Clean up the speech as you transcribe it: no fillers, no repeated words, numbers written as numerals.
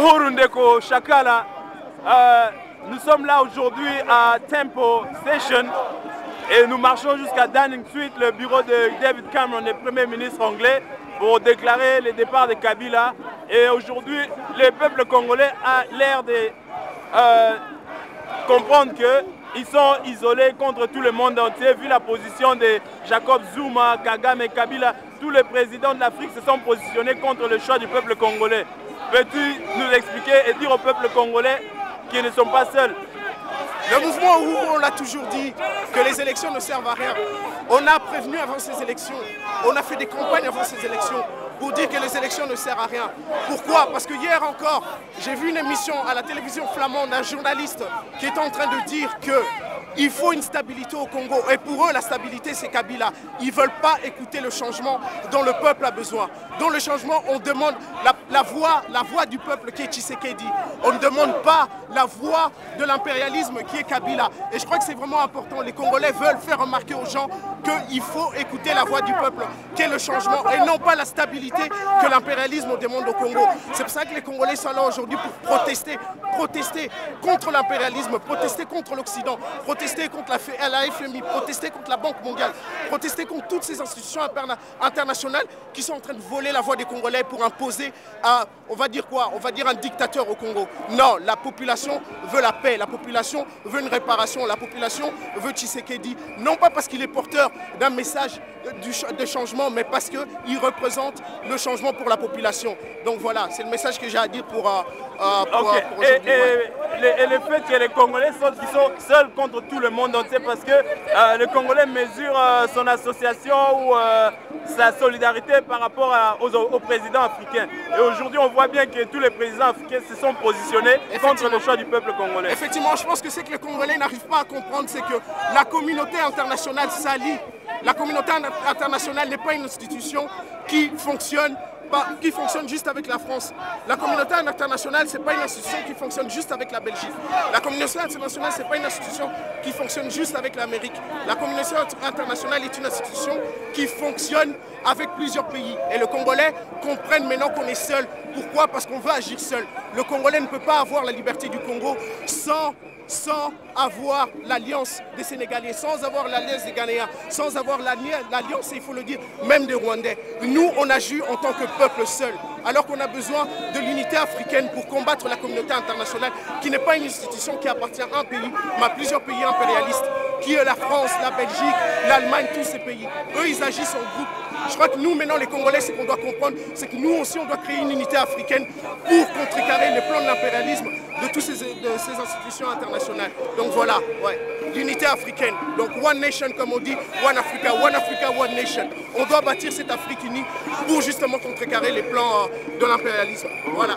Uhuru Ndeko Shakala. Nous sommes là aujourd'hui à Temple Station et nous marchons jusqu'à Downing Street, le bureau de David Cameron, le Premier ministre anglais, pour déclarer le départ de Kabila. Et aujourd'hui, le peuple congolais a l'air de comprendre qu'ils sont isolés contre tout le monde entier, vu la position de Jacob Zuma, Kagame et Kabila. Tous les présidents de l'Afrique se sont positionnés contre le choix du peuple congolais. Peux-tu nous expliquer et dire au peuple congolais qu'ils ne sont pas seuls? Le mouvement où on l'a toujours dit que les élections ne servent à rien. On a prévenu avant ces élections, on a fait des campagnes avant ces élections pour dire que les élections ne servent à rien. Pourquoi? Parce que hier encore, j'ai vu une émission à la télévision flamande d'un journaliste qui est en train de dire qu'il faut une stabilité au Congo. Et pour eux, la stabilité, c'est Kabila. Ils ne veulent pas écouter le changement dont le peuple a besoin. Dans le changement, on demande la voix du peuple qui est Tshisekedi. On ne demande pas la voix de l'impérialisme qui est Kabila. Et je crois que c'est vraiment important. Les Congolais veulent faire remarquer aux gens qu'il faut écouter la voix du peuple, qui est le changement, et non pas la stabilité que l'impérialisme demande au Congo. C'est pour ça que les Congolais sont là aujourd'hui pour protester contre l'impérialisme, protester contre l'Occident, protester contre la FMI, protester contre la Banque mondiale, protester contre toutes ces institutions internationales qui sont en train de voler la voix des Congolais pour imposer, on va dire quoi? On va dire un dictateur au Congo. Non, la population veut la paix, la population veut une réparation, la population veut Tshisekedi. Non pas parce qu'il est porteur d'un message de changement, mais parce qu'il représente le changement pour la population. Donc voilà, c'est le message que j'ai à dire pour aujourd'hui. Et le fait que les Congolais sont seuls contre tout le monde entier, parce que le Congolais mesure son association ou sa solidarité par rapport aux présidents africains. Et aujourd'hui, on voit bien que tous les présidents africains se sont positionnés contre le choix du peuple congolais. Effectivement, je pense que c'est que les Congolais n'arrivent pas à comprendre, c'est que la communauté internationale s'allie. La communauté internationale n'est pas une institution qui fonctionne juste avec la France. La communauté internationale, ce n'est pas une institution qui fonctionne juste avec la Belgique. La communauté internationale, ce n'est pas une institution qui fonctionne juste avec l'Amérique. La communauté internationale est une institution qui fonctionne avec plusieurs pays. Et le Congolais comprenne maintenant qu'on est seul. Pourquoi? Parce qu'on veut agir seul. Le Congolais ne peut pas avoir la liberté du Congo sans avoir l'alliance des Sénégalais, sans avoir l'alliance des Ghanéens, sans avoir l'alliance, il faut le dire, même des Rwandais. Nous, on agit en tant que peuple seul, alors qu'on a besoin de l'unité africaine pour combattre la communauté internationale, qui n'est pas une institution qui appartient à un pays, mais à plusieurs pays impérialistes, qui est la France, la Belgique, l'Allemagne, tous ces pays. Eux, ils agissent en groupe. Je crois que nous, maintenant, les Congolais, ce qu'on doit comprendre, c'est que nous aussi, on doit créer une unité africaine pour contrecarrer les plans de l'impérialisme de toutes ces institutions internationales. Donc voilà, ouais, l'unité africaine. Donc One Nation, comme on dit, One Africa, One Nation. On doit bâtir cette Afrique unie pour justement contrecarrer les plans de l'impérialisme. Voilà.